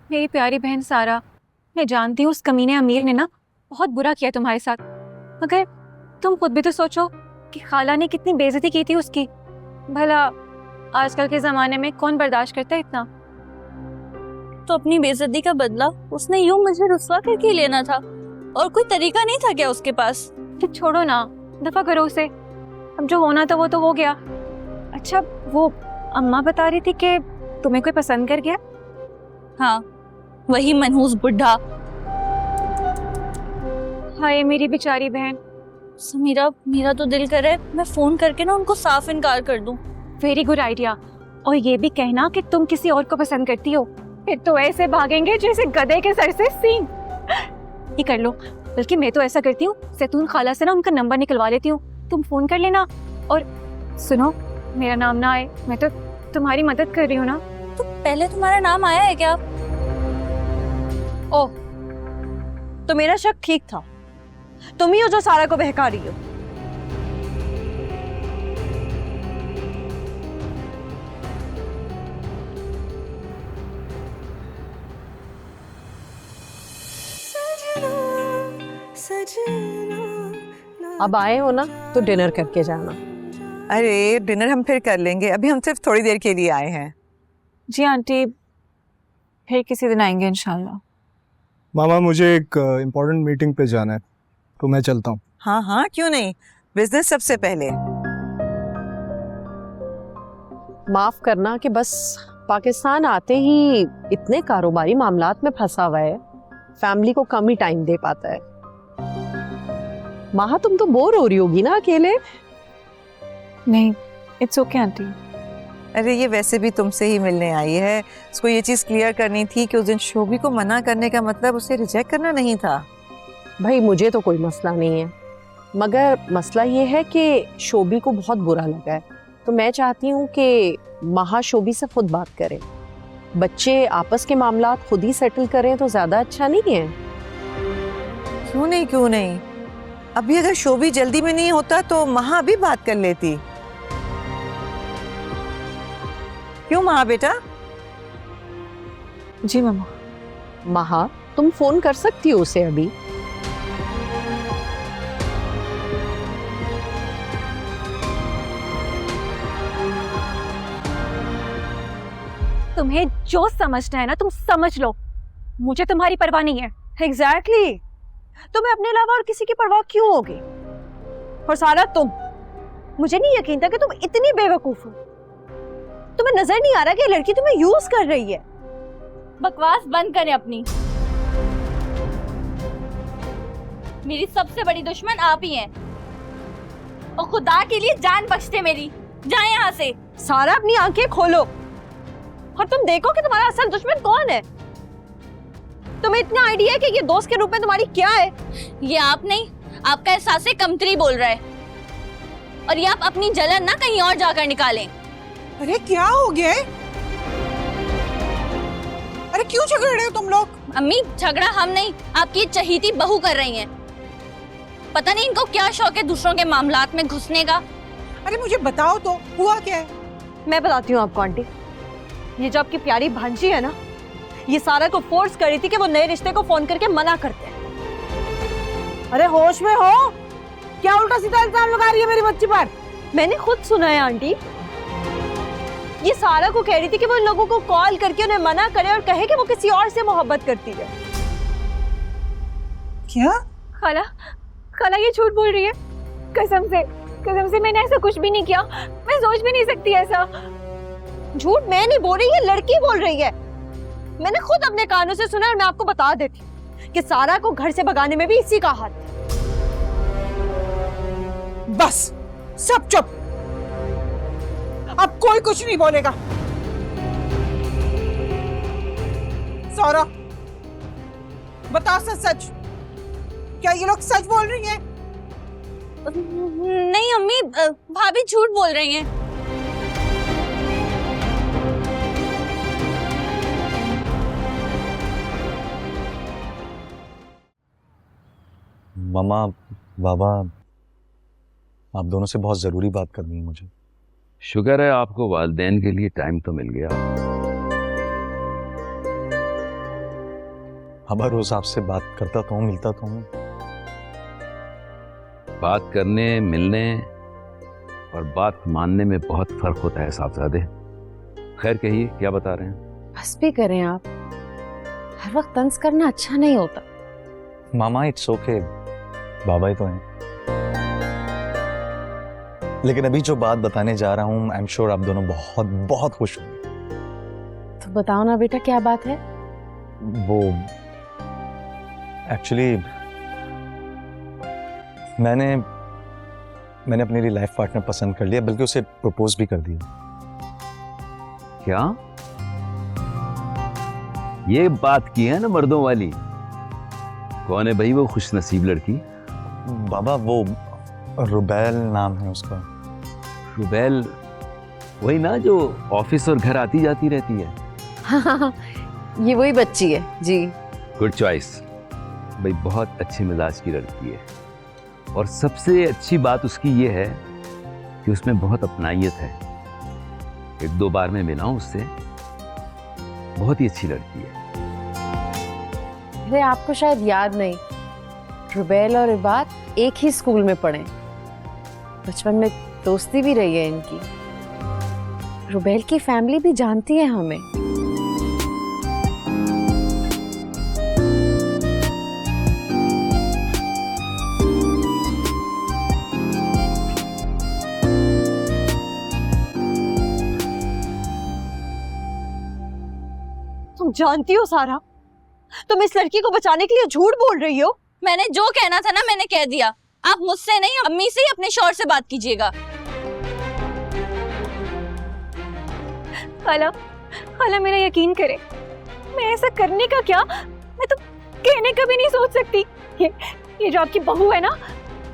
मेरी प्यारी बहन सारा, मैं जानती हूँ उस कमीने अमीर ने ना बहुत बुरा किया तुम्हारे साथ, मगर तुम खुद भी तो सोचो कि खाला ने कितनी बेइज्जती की थी उसकी। भला आजकल के जमाने में कौन बर्दाश्त करता है इतना। तो अपनी बेइज्जती का बदला उसने यूं मुझे रुस्वा करके लेना था, और कोई तरीका नहीं था क्या उसके पास? तो छोड़ो ना, दफा करो उसे। अब जो होना था वो तो हो गया। अच्छा, वो अम्मा बता रही थी कि तुम्हें कोई पसंद कर गया। हाँ, वही मनहूस बुढ़ा। हाय मेरी बेचारी बहन। समीरा, मेरा तो दिल करे मैं फोन करके ना उनको साफ इनकार कर दूं। Very good idea. और ये भी कहना कि तुम किसी और को पसंद करती हो, फिर तो ऐसे भागेंगे जैसे गधे के सर से सींग। ये कर लो। बल्कि मैं तो ऐसा करती हूँ, जैतून खाला से ना उनका नंबर निकलवा लेती हूँ, तुम फोन कर लेना। और सुनो, मेरा नाम ना आए, मैं तो तुम्हारी मदद कर रही हूँ ना। तो पहले तुम्हारा नाम आया है क्या? ओह, तो मेरा शक ठीक था, तुम ही हो जो सारा को बहका रही हो। अब आए हो ना तो डिनर करके जाना। अरे डिनर हम फिर कर लेंगे, अभी हम सिर्फ थोड़ी देर के लिए आए हैं। जी आंटी, फिर किसी दिन आएंगे इंशाल्लाह। मामा मुझे एक इम्पोर्टेंट मीटिंग पे जाना है, तो मैं चलता हूँ। हाँ हाँ, क्यों नहीं, बिजनेस सबसे पहले। माफ करना कि बस पाकिस्तान आते ही इतने कारोबारी मामलात में फंसा हुआ है, फैमिली को कम ही टाइम दे पाता है। माहा, तुम तो बोर हो रही होगी ना अकेले? नहीं, इट्स ओके आंटी। अरे ये वैसे भी तुमसे ही मिलने आई है, उसको ये चीज़ क्लियर करनी थी कि उस दिन शोभी को मना करने का मतलब उसे रिजेक्ट करना नहीं था। भाई मुझे तो कोई मसला नहीं है, मगर मसला ये है कि शोभी को बहुत बुरा लगा है, तो मैं चाहती हूँ कि माहा शोभी से खुद बात करें। बच्चे आपस के मामलात खुद ही सेटल करें तो ज्यादा अच्छा नहीं है? क्यों नहीं, क्यों नहीं, अभी अगर शोभी जल्दी में नहीं होता तो महा भी बात कर लेती। क्यों महा बेटा? जी मम्मा। माहा, तुम फोन कर सकती हो उसे अभी। तुम्हें जो समझना है ना तुम समझ लो, मुझे तुम्हारी परवाह नहीं है। एग्जैक्टली, तुम्हें अपने अलावा और किसी की परवाह क्यों होगी? और सारा तुम, मुझे नहीं यकीन था कि तुम इतनी बेवकूफ हो। तुम्हें नजर नहीं आ रहा कि लड़की तुम्हें यूज कर रही है? बकवास बंद करें अपनी। मेरी सबसे बड़ी दुश्मन आप ही हैं, और खुदा के लिए जान बख्शते मेरी। जाए यहाँ से। सारा अपनी आंखें खोलो और तुम देखो कि तुम्हारा असल दुश्मन कौन है। तुम्हें इतना आइडिया है कि ये दोस्त के रूप में तुम्हारी क्या है? ये आप नहीं, आपका एहसास कमतरी बोल रहा है, और ये आप अपनी जलन ना कहीं और जाकर निकालें। अरे क्या हो गया है? अरे क्यों झगड़ रहे हो तुम लोग? अम्मी, झगड़ा हम नहीं, आपकी चहीती बहू कर रही हैं। पता नहीं इनको क्या शौक है दूसरों के मामलात में घुसने का। अरे मुझे बताओ तो, हुआ क्या है? मैं बताती हूँ आपको आंटी। ये जो आपकी प्यारी भांजी है ना, ये सारा को फोर्स कर रही थी कि वो नए रिश्ते को फोन करके मना करते हैं। अरे होश में हो क्या? उल्टा सीधा इल्जाम लगा रही है मेरी बच्ची पर। मैंने खुद सुना है आंटी। ये सारा को कह रही थी कि वो इन लोगों को कॉल करके उन्हें मना करे और कहे कि वो किसी और से मोहब्बत करती है। क्या? खाला, खाला ये झूठ बोल रही है। कसम से मैंने ऐसा कुछ भी नहीं किया। मैं सोच भी नहीं सकती ऐसा। झूठ मैं नहीं बोल रही, ये लड़की बोल रही है। मैंने खुद अपने कानों से सुना और मैं आपको बता देती हूँ कि सारा को घर से भगाने में भी इसी का हाथ है। बस सब चुप, अब कोई कुछ नहीं बोलेगा। सौरा, बता सच सच, क्या ये लोग सच बोल रही हैं? नहीं अम्मी, भाभी झूठ बोल रही हैं। मामा, बाबा, आप दोनों से बहुत ज़रूरी बात करनी है मुझे। शुक्र है आपको वालिदैन के लिए टाइम तो मिल गया। बाबा रोज आपसे बात करता तो हूँ, मिलता तो हूँ। बात करने, मिलने और बात मानने में बहुत फर्क होता है साहबजादे। खैर कहिए, क्या बता रहे हैं? बस भी करें आप, हर वक्त तंज करना अच्छा नहीं होता। मामा इट्स ओके, बाबा ही तो हैं। लेकिन अभी जो बात बताने जा रहा हूँ, आई एम श्योर आप दोनों बहुत बहुत खुश होंगे। तो बताओ ना बेटा, क्या बात है? वो एक्चुअली मैंने अपने लिए लाइफ पार्टनर पसंद कर लिया, बल्कि उसे प्रपोज भी कर दिया। क्या ये बात की है ना मर्दों वाली? कौन है भाई वो खुश नसीब लड़की? बाबा वो रुबैल नाम है उसका। रुबैल? वही ना जो ऑफिस और घर आती जाती रहती है? हाँ, ये वही बच्ची है जी। गुड चॉइस भाई, बहुत अच्छे मिजाज की लड़की है। और सबसे अच्छी बात उसकी ये है कि उसमें बहुत अपनाइयत है। एक दो बार मैं मिला हूं उससे, बहुत ही अच्छी लड़की है। अरे आपको शायद याद नहीं, रुबैल और इबाद एक ही स्कूल में पढ़े, बचपन में दोस्ती भी रही है इनकी। रुबैल की फैमिली भी जानती है हमें। तुम जानती हो सारा, तुम इस लड़की को बचाने के लिए झूठ बोल रही हो। मैंने जो कहना था ना मैंने कह दिया। आप मुझसे नहीं, अम्मी से ही अपने शौहर से बात कीजिएगा। खाला, खाला मेरा यकीन करे, मैं ऐसा करने का क्या, मैं तो कहने का भी नहीं सोच सकती। ये जो आपकी बहू है ना,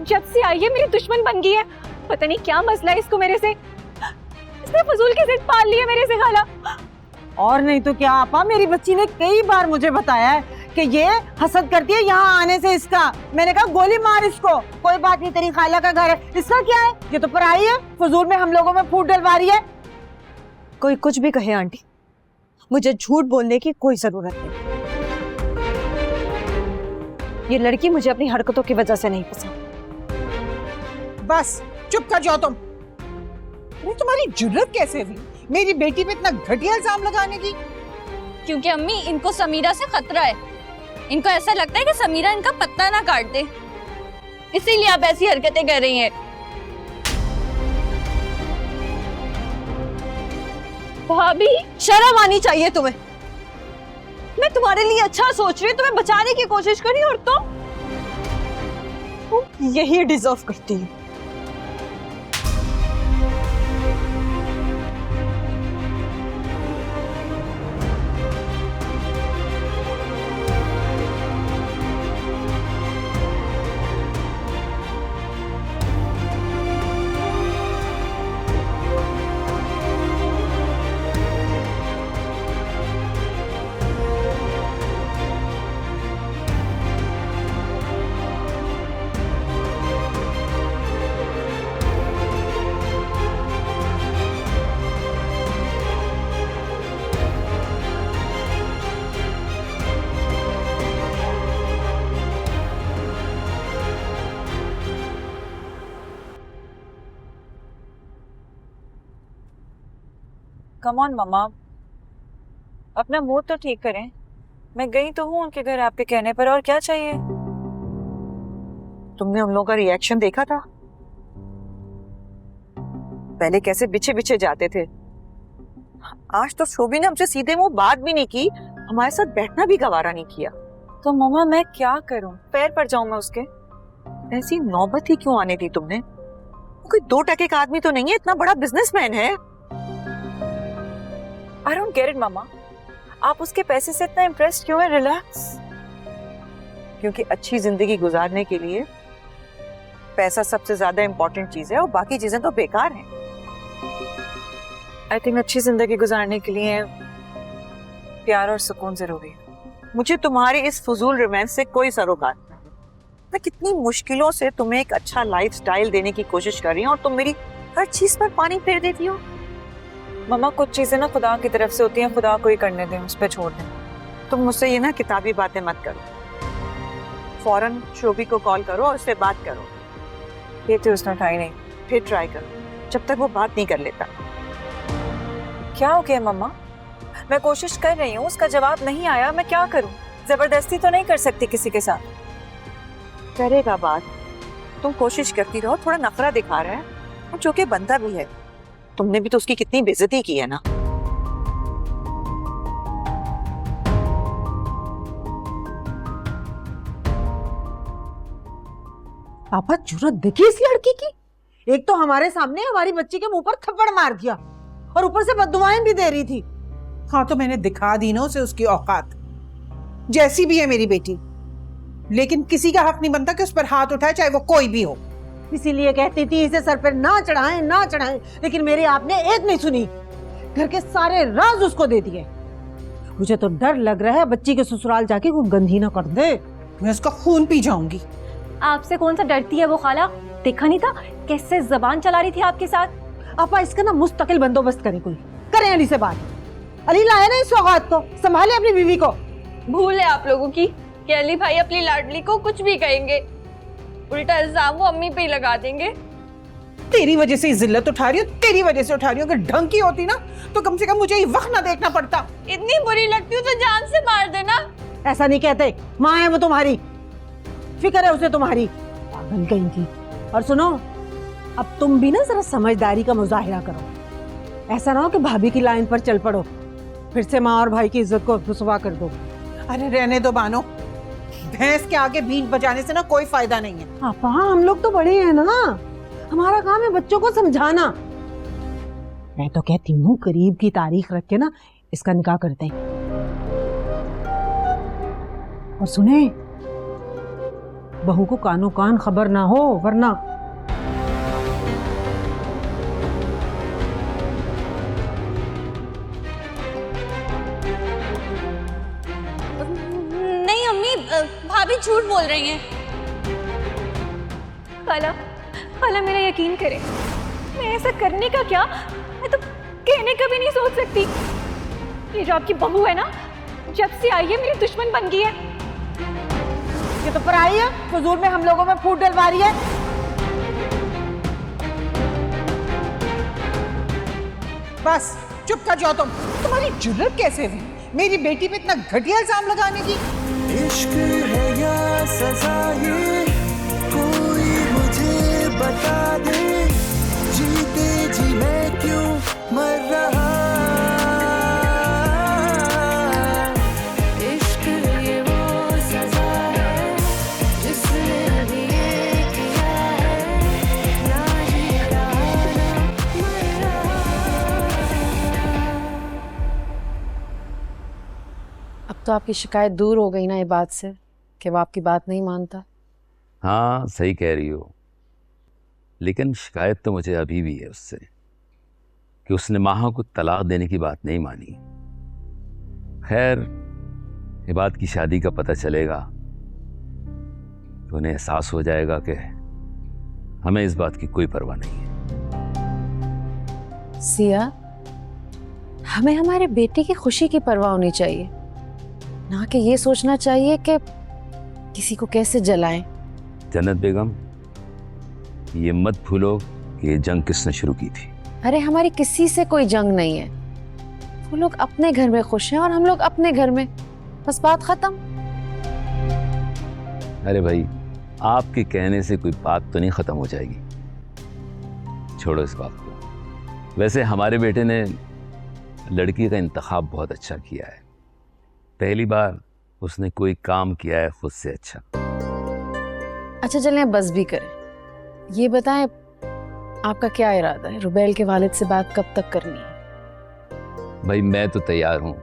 जब से आई है मेरी दुश्मन बन गई है। पता नहीं क्या मसला है इसको मेरे से, इसने फजूल की जिद पाल ली है मेरे से खाला। और नहीं तो क्या आपा, मेरी बच्ची ने कई बार मुझे बताया है कि ये हसद करती है यहाँ आने से इसका। मैंने कहा गोली मार इसको, कोई बात नहीं, तेरी खाला का घर है, इसका क्या है, ये तो पराई है, फजूल में हम लोगों में फूट डलवा रही है। कोई कुछ भी कहे आंटी, मुझे झूठ बोलने की कोई जरूरत नहीं। ये लड़की मुझे अपनी हरकतों की वजह से नहीं पसंद। बस चुप कर जाओ तुम। तुम्हारी जुर्रत कैसे हुई मेरी बेटी पे इतना घटिया इल्जाम लगाने की? क्योंकि अम्मी, इनको समीरा से खतरा है। इनको ऐसा लगता है कि समीरा इनका पत्ता ना काट दे, इसीलिए आप ऐसी हरकतें कर रही हैं। भाभी, शर्म आनी चाहिए तुम्हें। मैं तुम्हारे लिए अच्छा सोच रही हूँ, तुम्हें बचाने की कोशिश करी और तुम यही डिजर्व करती हो। कम ऑन मम्मा, अपना मूड तो ठीक करें। मैं गई तो हूँ उनके घर आपके कहने पर, और क्या चाहिए? तुमने उन लोगों का रिएक्शन देखा था? पहले कैसे बिछे बिछे जाते थे, आज तो शोभी ने हमसे सीधे मुंह बात भी नहीं की, हमारे साथ बैठना भी गवारा नहीं किया। तो मम्मा मैं क्या करूं, पैर पर जाऊं मैं उसके? ऐसी नौबत ही क्यों आने दी तुमने? कोई 2 टके का आदमी तो नहीं है, इतना बड़ा बिजनेसमैन है। आई डोंट गेट इट मम्मा, आप उसके पैसे से इतना इम्प्रेस्ड क्यों है? रिलैक्स। क्योंकि अच्छी जिंदगी गुजारने के लिए पैसा सबसे ज्यादा इंपॉर्टेंट चीज है और बाकी चीजें तो बेकार हैं। आई थिंक अच्छी जिंदगी गुजारने के लिए प्यार और सुकून जरूरी है। मुझे तुम्हारे इस फजूल रोमांस से कोई सरोकार नहीं। मैं कितनी मुश्किलों से तुम्हें एक अच्छा लाइफस्टाइल देने की कोशिश कर रही हूँ और तुम मेरी हर चीज पर पानी फेर देती हो। मम्मा कुछ चीजें ना खुदा की तरफ से होती हैं, खुदा को ही करने दें, उस पर छोड़ दें। तुम मुझसे ये ना किताबी बातें मत करो, फौरन शोभी को कॉल करो और उससे बात करो। ये तो उसने उठाई नहीं। फिर ट्राई करो जब तक वो बात नहीं कर लेता। क्या हो गया मम्मा? मैं कोशिश कर रही हूँ, उसका जवाब नहीं आया, मैं क्या करूँ? जबरदस्ती तो नहीं कर सकती किसी के साथ। करेगा बात, तुम कोशिश करती रहो। थोड़ा नखरा दिखा रहा है और जो कि बनता भी है। तुमने भी तो उसकी कितनी बेइज्जती की है ना। पापा जुर्रत देखिए इस लड़की की, एक तो हमारे सामने हमारी बच्ची के मुंह पर थप्पड़ मार दिया और ऊपर से बददुआएं भी दे रही थी। हाँ तो मैंने दिखा दी ना उसे उसकी औकात, जैसी भी है मेरी बेटी, लेकिन किसी का हक नहीं बनता कि उस पर हाथ उठाए, चाहे वो कोई भी हो। इसीलिए कहती थी इसे सर पर ना चढ़ाएं ना चढ़ाएं, लेकिन मेरी आपने एक नहीं सुनी, घर के सारे राज उसको दे दिए। मुझे तो डर लग रहा है बच्ची के ससुराल जाके कोई गंदी ना कर दे। मैं उसका खून पी जाऊंगी। आपसे कौन सा डरती है वो खाला? देखा नहीं था कैसे जबान चला रही थी आपके साथ? आपा इसका ना मुस्तकिल बंदोबस्त करे, कोई करें अली से बात। अली लाए ना इस सौगात को, संभाले अपनी बीवी को। भूल है आप लोगों की कि अली भाई अपनी लाडली को कुछ भी कहेंगे, उल्टा इल्जाम वो अम्मी पे ही लगा देंगे। तेरी वजह से जिल्लत उठा रही हो, तेरी वजह से उठा रही हो। अगर ढंग की होती ना तो कम से कम मुझे ये वक्त ना देखना पड़ता। इतनी बुरी लगती हूँ तो जान से मार देना। ऐसा नहीं कहते, माँ है वो तुम्हारी, फिक्र है उसे तुम्हारी, पागल कहीं की। और सुनो, अब तुम भी ना जरा समझदारी का मुजाहिरा करो। ऐसा ना हो कि भाभी की लाइन पर चल पड़ो, फिर से माँ और भाई की इज्जत को रुसवा कर दो। अरे रहने दो बानो, भैंस के आगे बीन बजाने से ना कोई फायदा नहीं है। पापा हम लोग तो बड़े हैं ना, हमारा काम है बच्चों को समझाना। मैं तो कहती हूँ करीब की तारीख रख के ना इसका निकाह करते हैं। और सुने, बहू को कानो कान खबर ना हो, वरना नहीं अम्मी, भाभी झूठ बोल रही हैं। खाला, खाला मेरा यकीन करे, मैं ऐसा करने का क्या, मैं तो कहने का भी नहीं सोच सकती। ये जो आपकी बहू है ना, जब से आई है मेरी दुश्मन बन गई है। ये तो पराई है, फजूल में हम लोगों में फूट डलवा रही है। बस चुप कर जाओ तुम। तुम्हारी जुर्रत कैसे हुई मेरी बेटी पे इतना घटिया इल्जाम लगाने की? इश्क है या सजा ये कोई मुझे बता दे, जीते जी मैं क्यों मर रहा। इश्क ये वो सजा है जिसने भी ये किया है, ना जी रहा ना मर रहा। अब तो आपकी शिकायत दूर हो गई ना ये बात से कि वो आपकी बात नहीं मानता। हाँ सही कह रही हो, लेकिन शिकायत तो मुझे अभी भी है उससे कि उसने माहा को तलाक देने की बात नहीं मानी। खैर, ये बात की शादी का पता चलेगा तो उन्हें एहसास हो जाएगा कि हमें इस बात की कोई परवाह नहीं है। सिया, हमें हमारे बेटे की खुशी की परवाह होनी चाहिए, ना कि ये सोचना चाहिए कि किसी को कैसे जलाएं। जन्नत बेगम, ये मत भूलो कि ये जंग किसने शुरू की थी। अरे हमारी किसी से कोई जंग नहीं है, वो लोग अपने घर में खुश हैं और हम लोग अपने घर में, बस बात खत्म। अरे भाई, आपके कहने से कोई बात तो नहीं खत्म हो जाएगी, छोड़ो इस बात को। वैसे हमारे बेटे ने लड़की का इंतखाब बहुत अच्छा किया है, पहली बार उसने कोई काम किया है खुद से अच्छा। अच्छा चलें बस भी करें, ये बताएं आपका क्या इरादा है, रुबैल के वालिद से बात कब तक करनी है? भाई मैं तो तैयार हूँ,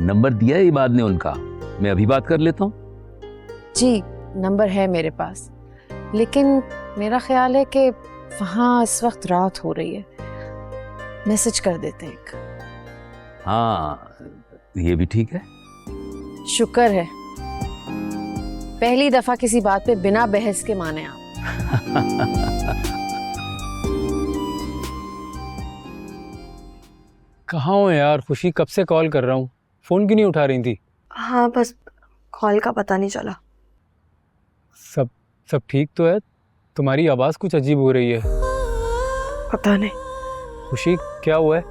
नंबर दिया है इबाद ने उनका, मैं अभी बात कर लेता हूँ। जी नंबर है मेरे पास, लेकिन मेरा ख्याल है कि वहाँ इस वक्त रात हो रही है, मैसेज कर देते हैं एक। हाँ ये भी ठीक है। शुक्र है पहली दफा किसी बात पे बिना बहस के माने आप। कहाँ हो यार? खुशी कब से कॉल कर रहा हूँ, फोन क्यों नहीं उठा रही थी? हाँ, बस कॉल का पता नहीं चला। सब सब ठीक तो है? तुम्हारी आवाज़ कुछ अजीब हो रही है। पता नहीं। खुशी, क्या हुआ है?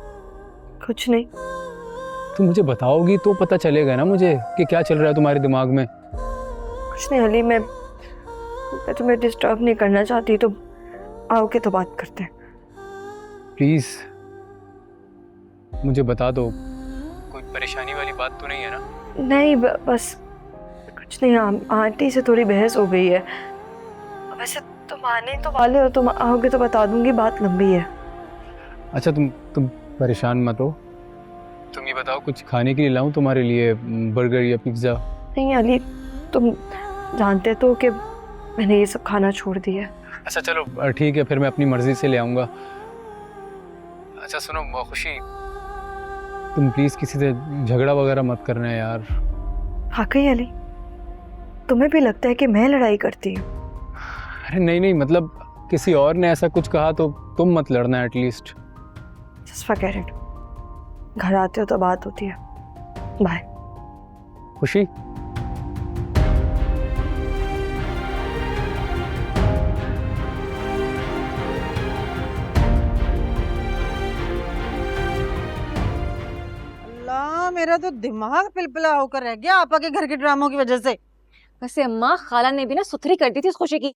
कुछ नहीं। तुम मुझे बताओगी तो पता चलेगा ना मुझे कि क्या चल रहा है तुम्हारे दिमाग में। कुछ नहीं अली, मैं तुम्हें डिस्टर्ब नहीं करना चाहती, तो आओगे तो बात करते हैं। प्लीज़ मुझे बता दो, कोई परेशानी वाली बात तो नहीं है ना? नहीं, बस कुछ नहीं। आंटी से थोड़ी बहस हो गई है। वैसे तुम आने तो वाले हो, तुम आओगे तो बता दूंगी, बात लंबी है। अच्छा, तुम परेशान मत हो। तुम ये बताओ, कुछ खाने के लिए लाऊं तुम्हारे लिए, बर्गर या पिज्ज़ा? नहीं अली, तुम जानते तो कि मैंने ये सब खाना छोड़ दिया है। अच्छा चलो ठीक है, फिर मैं अपनी मर्ज़ी से ले आऊँगा। अच्छा सुनो खुशी, तुम प्लीज़ किसी से झगड़ा वगैरह मत करना यार। वाकई अली, तुम्हें भी लगता है कि मैं लड़ाई करती हूँ? अरे नहीं, मतलब किसी और ने ऐसा कुछ कहा तो तुम मत लड़ना एटलीस्ट। Just forget it. घर आते हो तो बात होती है। बाय। खुशी, अल्लाह, मेरा तो दिमाग पिलपिला होकर रह गया आपा के घर के ड्रामों की वजह से। वैसे अम्मा, खाला ने भी ना सुथरी कर दी थी इस खुशी की।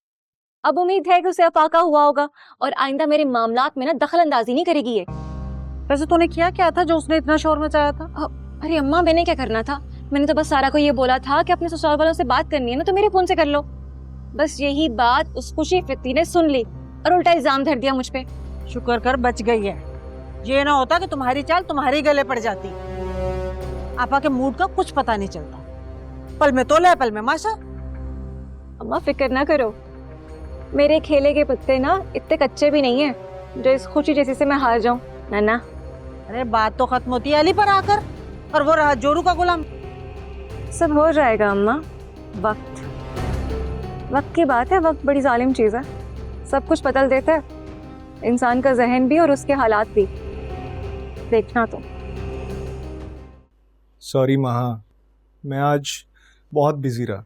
अब उम्मीद है कि उसे अफाका हुआ होगा और आइंदा मेरे मामलात में ना दखल अंदाजी नहीं करेगी ये। वैसे तूने किया क्या था जो उसने इतना शोर मचाया था? अरे अम्मा, मैंने क्या करना था? मैंने तो बस सारा को ये बोला था कि अपने ससुराल वालों से बात करनी है ना तो मेरे फोन से कर लो। बस यही बात उस खुशी फित्ती ने सुन ली और उल्टा इल्जाम धर दिया मुझ पे। शुक्र कर बच गई है। ये ना होता कि तुम्हारी चाल तुम्हारे गले पड़ जाती। आपा के मूड का कुछ पता नहीं चलता, पल में तोला पल में माशा। अम्मा फिक्र ना करो, मेरे खेले के पत्ते ना इतने कच्चे भी नहीं है जो इस खुशी जैसी से मैं हार जाऊं। ना। अरे बात तो खत्म होती है अली पर आकर, और वो रहा जोरू का गुलाम। सब हो जाएगा अम्मा, वक्त की बात है। वक्त बड़ी जालिम चीज़ है, सब कुछ बदल देता है, इंसान का जहन भी और उसके हालात भी। देखना तो। सॉरी महा, मैं आज बहुत बिजी रहा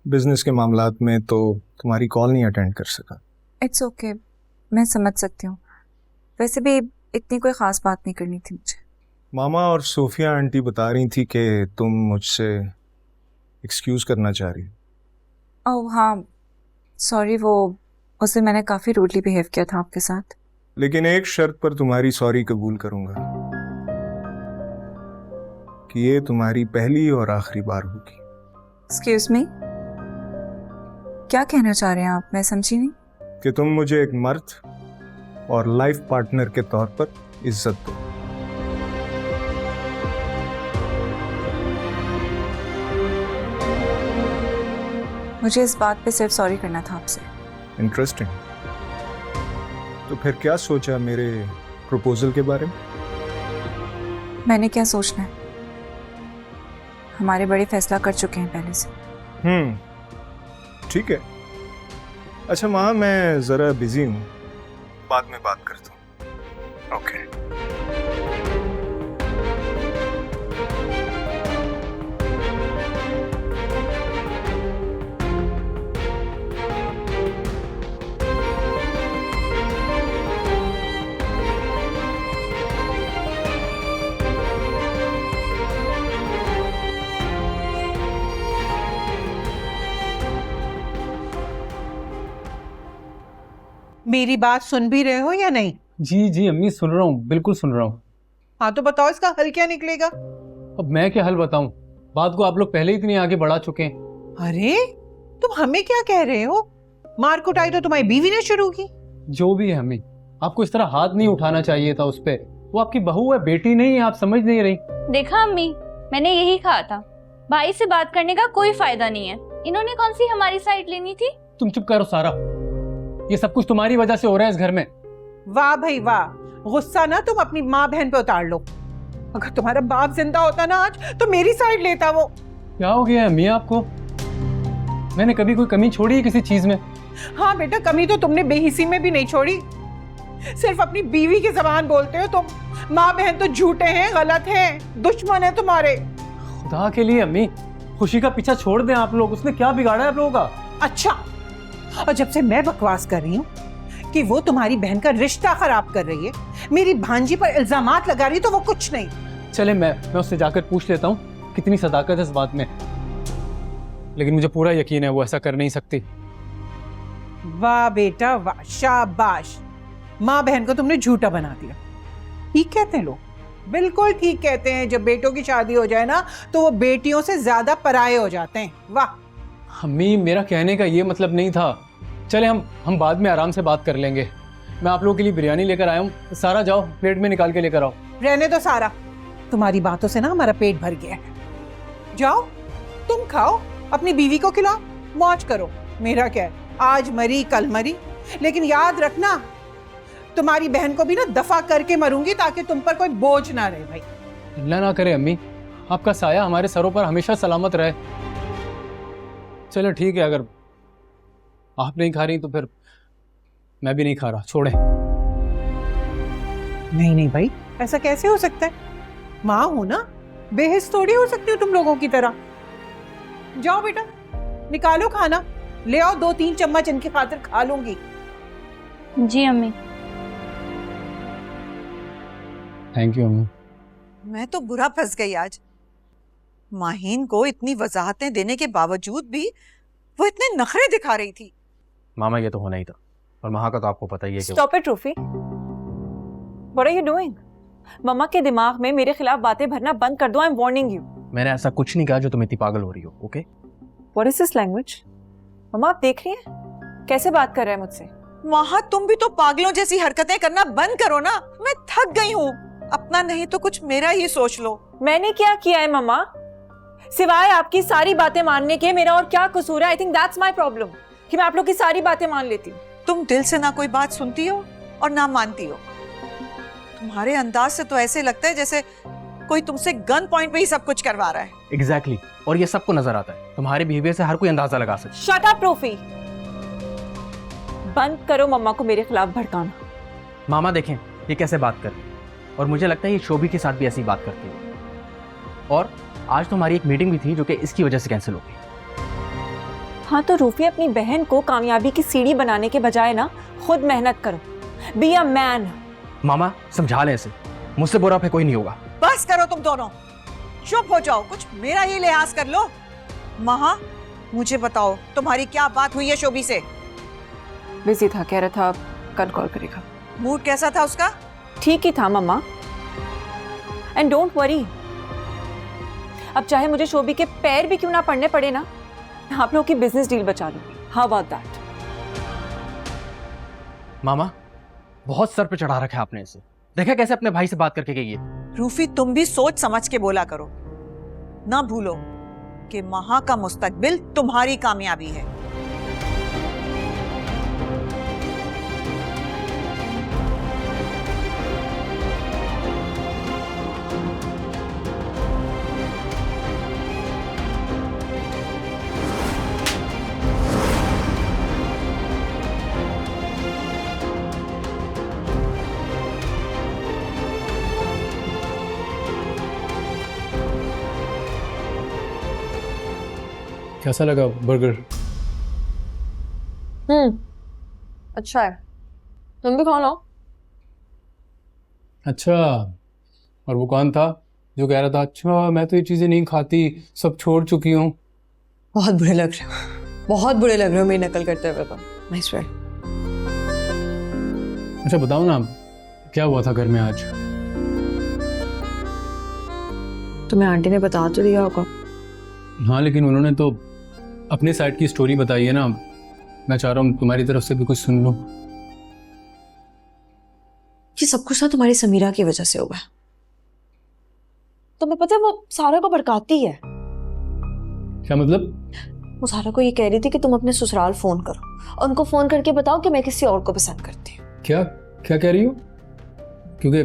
बिजनेस के मामलात में, तो तुम्हारी कॉल नहीं अटेंड कर सका। इट्स ओके, मैं समझ सकती हूँ। वैसे भी इतनी कोई ख़ास बात नहीं करनी थी मुझे। मामा और सोफिया आंटी बता रही थी कि तुम मुझसे एक्सक्यूज़ करना चाह रही हो। ओह हाँ, सॉरी, वो उस दिन मैंने काफ़ी रूडली बिहेव किया था आपके साथ। लेकिन एक शर्त पर तुम्हारी सॉरी कबूल करूंगा कि ये तुम्हारी पहली और आखिरी बार होगी। एक्सक्यूज मी, क्या कहना चाह रहे हैं आप? मैं समझी नहीं। कि तुम मुझे एक मर्द और लाइफ पार्टनर के तौर पर इज्जत दो। मुझे इस बात पे सिर्फ सॉरी करना था आपसे। इंटरेस्टिंग। तो फिर क्या सोचा मेरे प्रपोजल के बारे में? मैंने क्या सोचना है, हमारे बड़े फैसला कर चुके हैं पहले से। ठीक है। अच्छा माँ, मैं ज़रा बिजी हूँ, बाद में बात करता हूँ। ओके। मेरी बात सुन भी रहे हो या नहीं? जी अम्मी, सुन रहा हूँ, बिल्कुल सुन रहा हूँ। हाँ तो बताओ इसका हल क्या निकलेगा? अब मैं क्या हल बताऊं? बात को आप लोग पहले ही इतनी आगे बढ़ा चुके हैं। अरे तुम हमें क्या कह रहे हो? मार कुटाई तो तुम्हारी बीवी ने शुरू की। जो भी है अम्मी, आपको इस तरह हाथ नहीं उठाना चाहिए था उस पे। वो आपकी बहू है, बेटी नहीं है, आप समझ नहीं रही। देखा अम्मी, मैंने यही कहा था, भाई से बात करने का कोई फायदा नहीं है। इन्होंने कौन सी हमारी साइड लेनी थी? तुम चुप करो सारा, ये सब कुछ तुम्हारी वजह से हो रहा है इस घर में। वाह भाई वाह, गुस्सा ना तुम अपनी माँ बहन पे उतार लो। अगर तुम्हारा बाप जिंदा होता ना आज, तो मेरी साइड लेता वो। क्या हो गया अम्मी आपको? मैंने कभी कोई कमी छोड़ी है किसी चीज में? हाँ बेटा, कमी तो तुमने बेहिसी में भी नहीं छोड़ी। सिर्फ अपनी बीवी की जबान बोलते हो तुम। माँ बहन तो झूठे हैं, गलत हैं, दुश्मन है तुम्हारे। खुदा के लिए अम्मी, खुशी का पीछा छोड़ दें आप लोग, उसने क्या बिगाड़ा है आप लोगों का? अच्छा, और जब से मैं बकवास कर रही हूँ कि वो तुम्हारी बहन का रिश्ता खराब कर रही है, मेरी भांजी पर इल्जामात लगा रही है, तो वो कुछ नहीं। चले मैं उससे जाकर पूछ लेता हूँ कितनी सदाकत है इस बात में, लेकिन मुझे पूरा यकीन है वो ऐसा कर नहीं सकती। वाह बेटा वाह, शाबाश। माँ बहन को तुमने झूठा बना दिया। ठीक कहते हैं लोग, बिल्कुल ठीक कहते हैं। जब बेटों की शादी हो जाए ना तो वो बेटियों से ज्यादा पराये हो जाते हैं। वाह। अम्मी, मेरा कहने का ये मतलब नहीं था। चले हम बाद में आराम से बात कर लेंगे। मैं आप लोगों के लिए बिरयानी लेकर आया हूँ, सारा जाओ प्लेट में निकाल के लेकर आओ। रहने दो सारा, तुम्हारी बातों से ना हमारा पेट भर गया है। जाओ तुम खाओ, अपनी बीवी को खिलाओ, मौज करो। मेरा क्या है, आज मरी कल मरी, लेकिन याद रखना तुम्हारी बहन को भी ना दफा करके मरूंगी ताकि तुम पर कोई बोझ ना रहे भाई। अल्लाह ना करे अम्मी, आपका साया हमारे सरों पर हमेशा सलामत रहे। चलो ठीक है, अगर आप नहीं खा रही तो फिर मैं भी नहीं खा रहा, छोड़े। नहीं भाई, ऐसा कैसे हो सकता है? माँ हो ना, बेहिस थोड़ी हो सकती हो तुम लोगों की तरह। जाओ बेटा निकालो खाना, ले आओ 2-3 चम्मच, इनकी खातिर खा लूंगी। जी अम्मी। थैंक यू अम्मी। मैं तो बुरा फंस गई आज। माहीन को इतनी वजाहतें देने के बावजूद भी वो इतने नखरे दिखा रही थी। मामा ये तो होना ही था, और महा का तो आपको पता ही है कि stop it Rufi, what are you doing? Mamma के दिमाग में मेरे खिलाफ बातें भरना बंद कर दो। I am warning you. मैंने ऐसा कुछ नहीं कहा जो तुम इतनी पागल हो रही हो। Okay, what is this language? Mamma आप देख रही हैं कैसे बात कर रहा है मुझसे? वहां तुम भी तो पागलों जैसी हरकतें करना बंद करो ना। मैं थक गई हूँ। अपना नहीं तो कुछ मेरा ही सोच लो। मैंने क्या किया है मम्मा, सिवाय आपकी सारी बातें मानने के? मेरा और क्या कसूर है? I think that's my problem कि मैं आप लोग की सारी बातें मान लेती हूँ। तुम दिल से ना कोई बात सुनती हो और ना मानती हो। तुम्हारे अंदाज से तो ऐसे लगता है जैसे कोई तुमसे गन पॉइंट पे ही सब कुछ करवा रहा है। एग्जैक्टली, और ये सबको नजर आता है। तुम्हारे बिहेवियर से हर कोई अंदाजा लगा सकता है। शट अप रूफी, बंद करो मम्मा को मेरे खिलाफ भड़काना। मामा देखें ये कैसे बात कर रही है, और मुझे लगता है ये शोभी के साथ भी ऐसी बात करती है। और आज तो हमारी एक मीटिंग भी थी जो कि इसकी वजह से कैंसिल हो गई। हाँ तो रूफी, अपनी बहन को कामयाबी की सीढ़ी बनाने के बजाय ना खुद मेहनत करो। Be a man. मामा समझा लें इसे, मुझसे बुरा फिर कोई नहीं होगा। बस करो तुम दोनों, चुप हो जाओ, कुछ मेरा ही लिहाज कर लो। महा, मुझे बताओ तुम्हारी क्या बात हुई है शोभी से? बिजी था, कह रहा था कल कॉल करेगा। मूड कैसा था उसका? ठीक ही था मम्मा। एंड डोंट वरी, अब चाहे मुझे शोभी के पैर भी क्यों ना पड़ने पड़े ना, आप लोगों की बिजनेस डील बचा लूंगी। How about that? मामा बहुत सर पे चढ़ा रखा है आपने इसे। देखा कैसे अपने भाई से बात करके गई है। रूफी तुम भी सोच समझ के बोला करो। ना भूलो कि महा का मुस्तकबिल तुम्हारी कामयाबी है। कैसा लगा बर्गर? अच्छा है, तुम भी खाओ ना। अच्छा, और वो कौन था जो कह रहा था अच्छा मैं तो ये चीजें नहीं खाती, सब छोड़ चुकी हूँ? बहुत बुरे लग रहे हो, बहुत बुरे लग रहे हो मेरी नकल करते हुए। तो आई स्वेयर। अच्छा बताओ ना, क्या हुआ था घर में आज? तुम्हें आंटी ने बता तो दिया होगा। हाँ, लेकिन उन्होंने तो अपने साइड की स्टोरी बताई है ना। मैं चाह रहा हूँ तुम्हारी तरफ से भी कुछ सुन लूं। ये सब कुछ ना तुम्हारी समीरा की वजह से हुआ है। तुम्हें पता है वो सारा को भड़काती है। क्या मतलब? वो सारा को ये कह रही थी कि तुम अपने ससुराल फोन करो और उनको फोन करके बताओ कि मैं किसी और को पसंद करती हूँ। क्या क्या कह रही हो? क्योंकि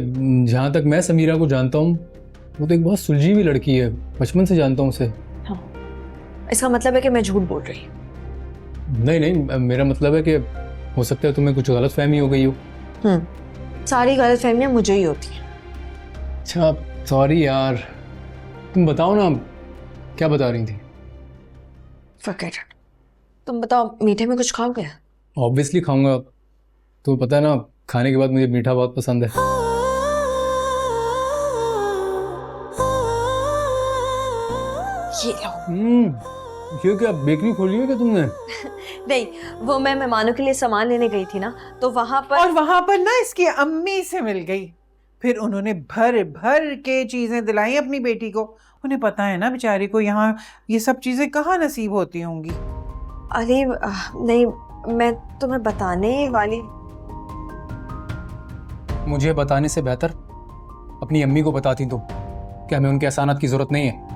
जहाँ तक मैं समीरा को जानता हूँ वो तो एक बहुत सुलझी हुई लड़की है, बचपन से जानता हूँ उसे। हाँ, इसका मतलब है कि मैं झूठ बोल रही हूँ? नहीं नहीं, मेरा मतलब है कि हो सकता है तुम्हें कुछ गलत फहमी हो गई हो। सारी गलत फहमियाँ मुझे ही होती हैं। अच्छा सॉरी यार, तुम बताओ ना क्या बता रही थी? Forget it. तुम बताओ, मीठे में कुछ खाओगे? ऑब्वियसली खाऊंगा। तुम्हें पता है ना, खाने के बाद मुझे मीठा बहुत पसंद है। ये लो। ये क्या बेकरी खोली है क्या तुमने? नहीं, वो मैं मेहमानों के लिए सामान लेने गई थी ना, तो वहां पर और वहां पर ना इसकी अम्मी से मिल गई। फिर उन्होंने भर भर के चीजें दिलाई अपनी बेटी को। उन्हें पता है ना बेचारी को यहाँ ये सब चीजें कहाँ नसीब होती होंगी। अरे नहीं, मैं तुम्हें बताने वाली। मुझे बताने से बेहतर अपनी अम्मी को बताती तुम कि हमें उनके एहसानात की जरूरत नहीं है।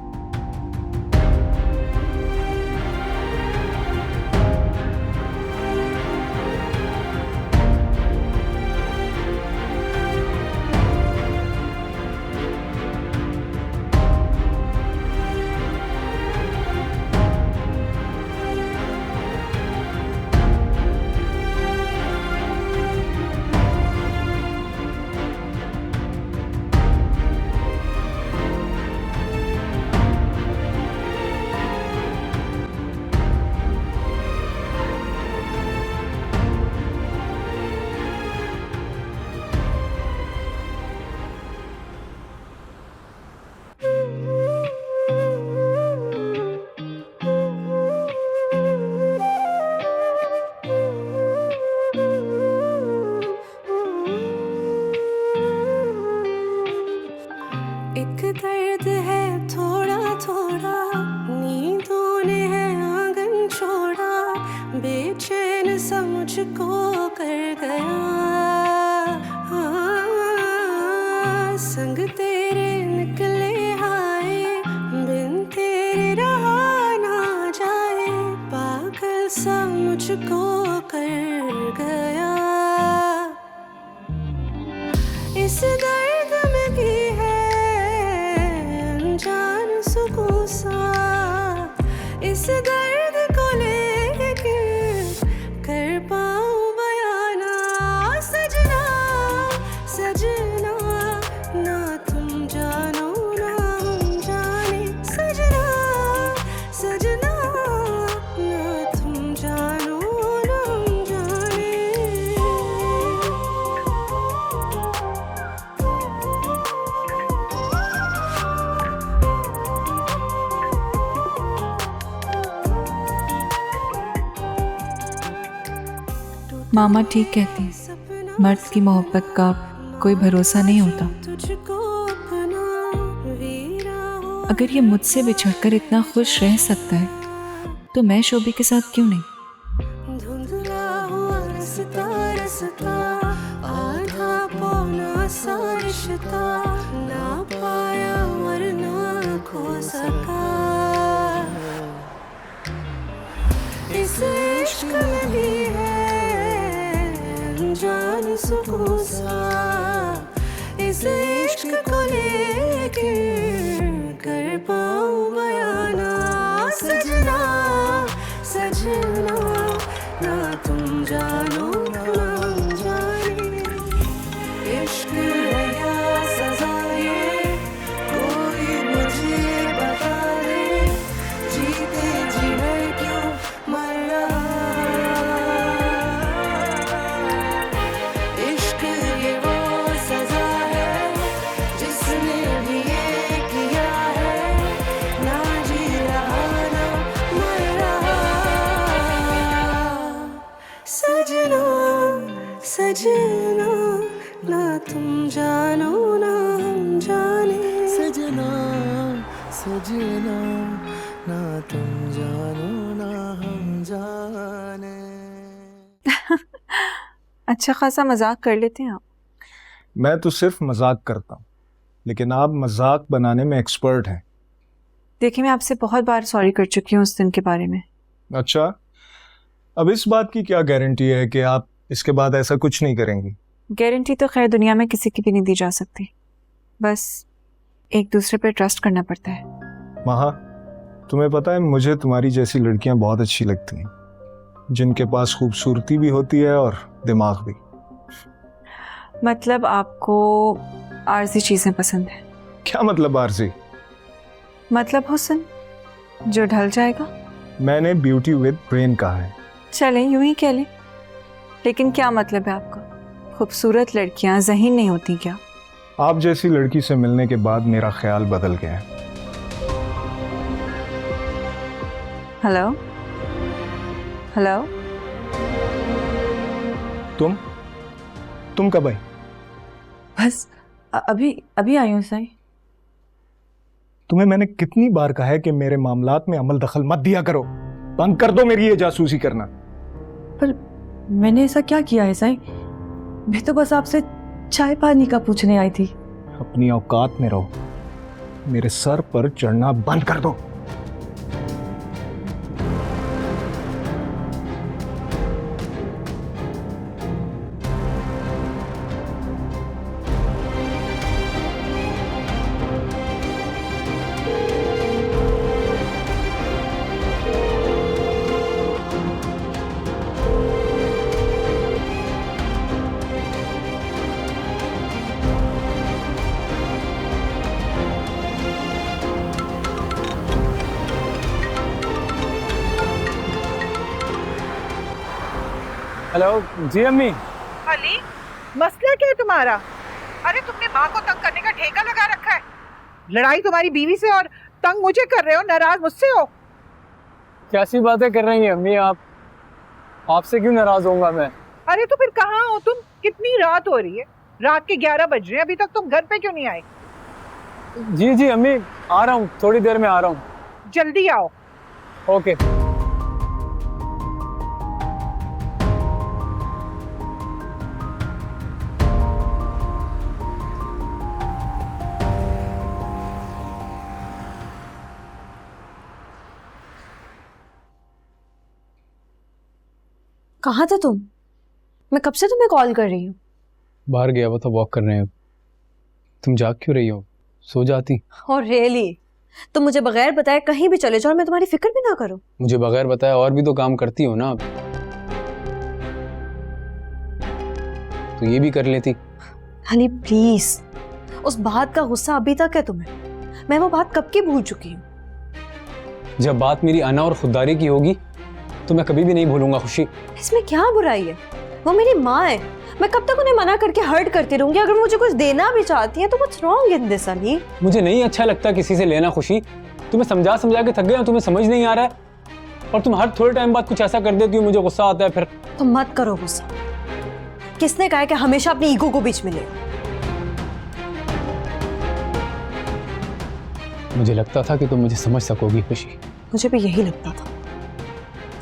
एक दर्द है थोड़ा थोड़ा, नींदों ने है आंगन छोड़ा, बेचैन सा मुझको कर गया। संग तेरे निकले आए, बिन तेरे रहा ना जाए, पागल सा मुझको कर गया। इस दर्द में भी है अनजान सुकून सा, इस दर्द को लेके कर पाऊं बयाना। सजना सजना ना तुम जानो ना हम जाने, सजना सजना ना तुम जानो ना हम जाने। मामा ठीक कहती हैं, मर्द की मोहब्बत का कोई भरोसा नहीं होता। अगर ये मुझसे बिछड़कर इतना खुश रह सकता है, तो मैं शोभी के साथ क्यों नहीं? धुंधला हुआ रास्ता रास्ता, आधा पौना सा रिश्ता, ना पाया वरना खो सका। इस इश्क में भी है अनजान सुकून सा, इस इश्क को लेके कर पाऊं बयाना। सजना सजना ना तुम जानो ना हम जाने, इश्क है या सजा ये कोई मुझे बता दे, जीते जी मैं क्यों मर रहा। इश्क ये वो सजा है जिसने भी ये किया है, ना जी रहा ना मर रहा। सजना सजना ना तुम जानो ना हम जाने, सजना सजना ना तुम जानो ना हम जाने। अच्छा खासा मजाक कर लेते हैं आप। मैं तो सिर्फ मजाक करता हूँ, लेकिन आप मजाक बनाने में एक्सपर्ट हैं। देखिए, मैं आपसे बहुत बार सॉरी कर चुकी हूँ उस दिन के बारे में। अच्छा, अब इस बात की क्या गारंटी है कि आप इसके बाद ऐसा कुछ नहीं करेंगी? गारंटी तो खैर दुनिया में किसी की भी नहीं दी जा सकती, बस एक दूसरे पे ट्रस्ट करना पड़ता है। महा, तुम्हें पता है मुझे तुम्हारी जैसी लड़कियां बहुत अच्छी लगती हैं, जिनके पास खूबसूरती भी होती है और दिमाग भी। मतलब आपको आरजी चीजें पसंद है? क्या मतलब आरजी? मतलब हुस्न, जो ढल जाएगा? मैंने ब्यूटी विद ब्रेन कहा है। चलें यूं ही कह लें, लेकिन क्या मतलब है आपका? खूबसूरत लड़कियां ज़हीन नहीं होती क्या? आप जैसी लड़की से मिलने के बाद मेरा ख्याल बदल गया है। हेलो हेलो, तुम कब आई? बस अभी आई हूँ साईं। तुम्हें मैंने कितनी बार कहा है कि मेरे मामलात में अमल दखल मत दिया करो, बंद कर दो मेरी ये जासूसी करना। पर मैंने ऐसा क्या किया है साईं? मैं तो बस आपसे चाय पानी का पूछने आई थी। अपनी औकात में रहो, मेरे सर पर चढ़ना बंद कर दो। हेलो जी अम्मी। अली, मसला क्या है तुम्हारा? अरे तुमने माँ को तंग करने का ठेका लगा रखा है। लड़ाई तुम्हारी बीवी से और तंग मुझे कर रहे हो, नाराज मुझसे हो। कैसी बातें कर रही हैं अम्मी आप? आपसे क्यों नाराज होऊंगा मैं? अरे तो फिर कहाँ हो तुम? कितनी रात हो रही है? रात के 11 बज रहे हैं, अभी तक तुम घर पे क्यों नहीं आए? जी जी अम्मी, आ रहा हूँ, थोड़ी देर में आ रहा हूँ। जल्दी आओ। ओके। कहाँ थे तुम? मैं कब से तुम्हें कॉल कर रही हूँ। बाहर गया हुआ था वॉक करने। तुम जाग क्यों रही हो? सो जाती। और रियली तुम मुझे बगैर बताए कहीं भी चले जाओ और मैं तुम्हारी फिक्र भी ना करूं। मुझे बगैर बताए और भी तो काम करती हो ना आप, तो ये भी कर लेती। हनी प्लीज, उस बात का गुस्सा अभी तक है तुम्हें। मैं वो बात कब की भूल चुकी हूँ। जब बात मेरी अना और खुददारी की होगी तो मैं कभी भी नहीं भूलूंगा खुशी। इसमें क्या बुराई है? वो मेरी माँ है, मैं कब तक उन्हें मना करके हर्ट करती रहूंगी? अगर मुझे कुछ देना भी चाहती है तो what's wrong in this Ali? मुझे नहीं अच्छा लगता किसी से लेना खुशी। तुम्हें समझा समझा के थक गया, तुम्हें समझ नहीं आ रहा है और तुम हर थोड़े टाइम बाद कुछ ऐसा कर देती हो, मुझे गुस्सा आता है फिर। तुम मत करो गुस्सा। किसने कहा कि हमेशा अपनी ईगो को बीच में ले? मुझे लगता था कि तुम मुझे समझ सकोगी खुशी। मुझे भी यही लगता था,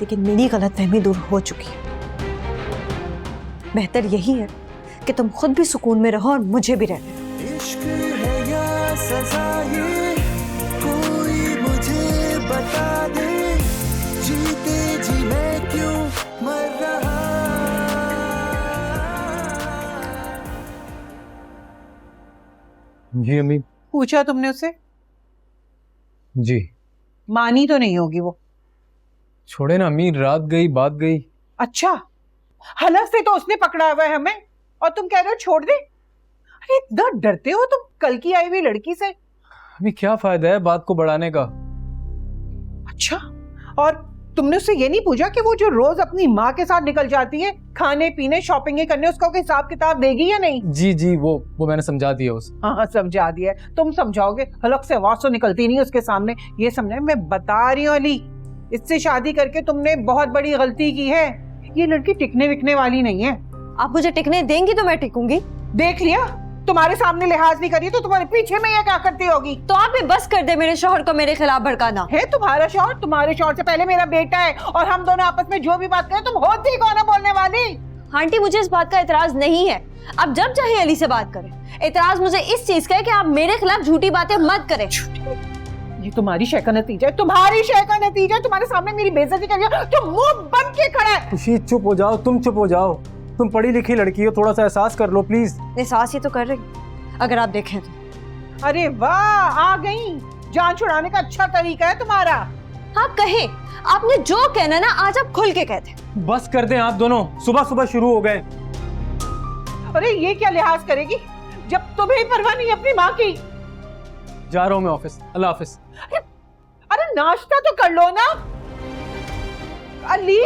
लेकिन मेरी गलतफहमी दूर हो चुकी है। बेहतर यही है कि तुम खुद भी सुकून में रहो और मुझे भी रहने दो। इश्क है या सजा ये, कोई मुझे बता दे, जीते जी मैं क्यों मर रहा। जी अम्मी। पूछा तुमने उससे? जी। मानी तो नहीं होगी वो। छोड़े ना अम्मी, रात गई बात गई। अच्छा, हलस से तो उसने पकड़ा हुआ है हमें और तुम कह रहे हो छोड़ दे। अरे इतना डरते हो तुम कल की आई हुई लड़की से? अभी क्या फायदा है बात को बढ़ाने का? अच्छा, और तुमने उससे ये नहीं पूछा कि वो जो रोज अपनी माँ के साथ निकल जाती है खाने पीने शॉपिंग करने, उसका कोई हिसाब किताब देगी या नहीं? जी जी, वो मैंने समझा दिया उसे। हाँ समझा दिया है। तुम समझाओगे? हलक से आवाज तो निकलती नहीं उसके सामने। ये समझा, मैं बता रही हूँ अली, इससे शादी करके तुमने बहुत बड़ी गलती की है। ये लड़की टिकने विकने वाली नहीं है। आप मुझे टिकने देंगी तो मैं टिकूंगी। देख लिया, तुम्हारे सामने लिहाज नहीं करी तो तुम्हारे पीछे में ये क्या करती होगी? तो आप भी बस कर दे मेरे शौहर को मेरे खिलाफ भड़काना। है तुम्हारा शौहर? तुम्हारे शौहर से पहले मेरा बेटा है और हम दोनों आपस में जो भी बात करें तुम होती कौन है बोलने वाली? आंटी मुझे इस बात का एतराज नहीं है, अब जब चाहे अली से बात करें। एतराज मुझे इस चीज का है कि आप मेरे खिलाफ झूठी बातें मत करें। ये तुम्हारी शय का नतीजा है, तुम्हारी शय का नतीजा है। तुम्हारे सामने मेरी बेइज्जती कर दिया तो मुंह बंद के खड़ा है। खुशी चुप हो जाओ, तुम चुप हो जाओ। तुम पढ़ी लिखी लड़की हो, थोड़ा सा एहसास कर लो प्लीज। एहसास ही तो कर रही अगर आप देखें तो। अरे वाह, आ गई। जान छुड़ाने का अच्छा तरीका है तुम्हारा। आप कहे, आपने जो कहना ना आज आप खुल के कहते। बस कर दें आप दोनों, सुबह सुबह शुरू हो गए। अरे ये क्या लिहाज करेगी जब तुम्हें परवाह नहीं अपनी माँ की? जा रहा हूँ मैं ऑफिस, अल्लाह हाफिज। अरे नाश्ता तो कर लो ना। अली